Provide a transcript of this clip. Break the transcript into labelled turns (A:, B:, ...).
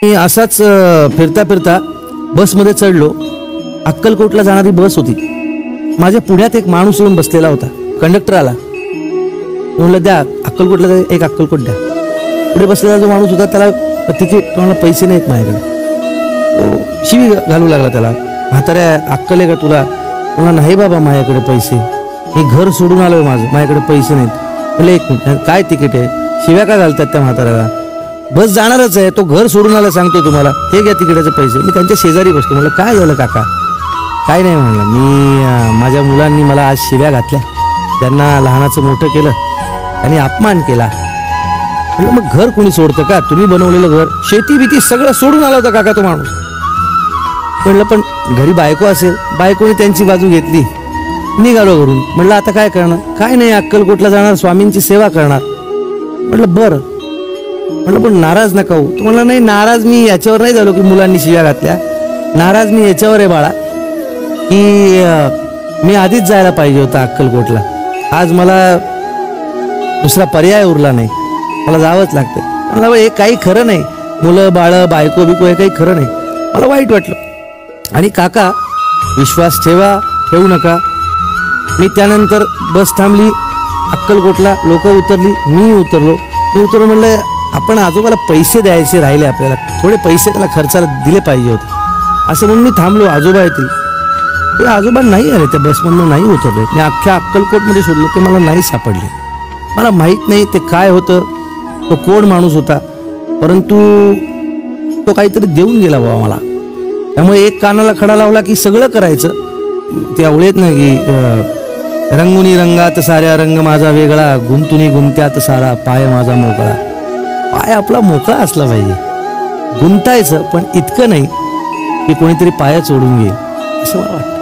A: मी असाच फिरता फिरता बसमध्ये चढलो. अक्कलकोटला जाणारी बस होती. माझ्या पुढ्यात एक माणूस येऊन बसलेला होता. कंडक्टर आला. म्हणलं द्या अक्कलकोटला एक अक्कलकोट द्या. पुढे बसलेला जो माणूस होता त्याला तिकीट तुम्हाला पैसे नाहीत माझ्याकडे. शिवी घालू लागला त्याला. म्हाताऱ्या अक्कल आहे का तुला? म्हणला नाही बाबा माझ्याकडे पैसे, मी घर सोडून आलोय माझ्याकडे पैसे नाहीत. म्हणलं एक मिनिट काय तिकीट आहे? शिव्या का घालतात त्या म्हाताऱ्याला? बस जाणारच आहे, तो घर सोडून आला सांगतो तुम्हाला, हे घ्या तिकिटाचे पैसे. मी त्यांच्या शेजारी बसतो. म्हणलं काय झालं काका? काय नाही म्हणलं, मी माझ्या मुलांनी मला आज शिव्या घातल्या, त्यांना लहानाचं मोठं केलं आणि अपमान केला. म्हणलं मग घर कोणी सोडतं का? तुम्ही बनवलेलं घर, शेती बिती सगळं सोडून आला होता काका तो माणूस. म्हणलं पण घरी बायको असेल, बायकोने त्यांची बाजू घेतली, निघालो घरून. म्हणलं आता काय करणार? काय नाही अक्कलकोटला जाणार, स्वामींची सेवा करणार. म्हटलं बरं. म्हटलं पण नाराज नका हो. तो म्हणला नाही नाराज मी याच्यावर नाही झालो की मुलांनी शिव्या घातल्या, नाराज मी याच्यावर आहे बाळा की मी आधीच जायला पाहिजे होतं अक्कलकोटला. आज मला दुसरा पर्याय उरला नाही, मला जावंच लागतं. म्हणलं हे काही खरं नाही, मुलं बाळ बायको बिको हे काही खरं नाही. मला वाईट वाटलं. आणि काका विश्वास ठेवू नका. मी त्यानंतर बस थांबली, अक्कलकोटला लोक उतरली, मी उतरलो. म्हणलं आपण आजोबाला पैसे द्यायचे राहिले, आपल्याला थोडे पैसे त्याला खर्चाला दिले पाहिजे होते असं म्हणून मी थांबलो. आजोबा येतील. ते आजोबा नाही आले, त्या बसमधून नाही उतरले. मी अख्ख्या अक्कलकोटमध्ये शोधलो, ते मला नाही सापडले. मला माहीत नाही ते काय होतं, तो कोण माणूस होता, परंतु तो काहीतरी देऊन गेला बाबा मला. त्यामुळे एक कानाला खडा लावला की सगळं करायचं. ते आवडेत नाही की रंगुनी रंगात साऱ्या रंग माझा वेगळा, गुंतुनी गुंत्यात सारा पाय माझा मोकळा. पाय आपला मोकळा असला पाहिजे, गुंतायचं पण इतकं नाही की कोणीतरी पाया चोडून घेईल असं मला वाटतं.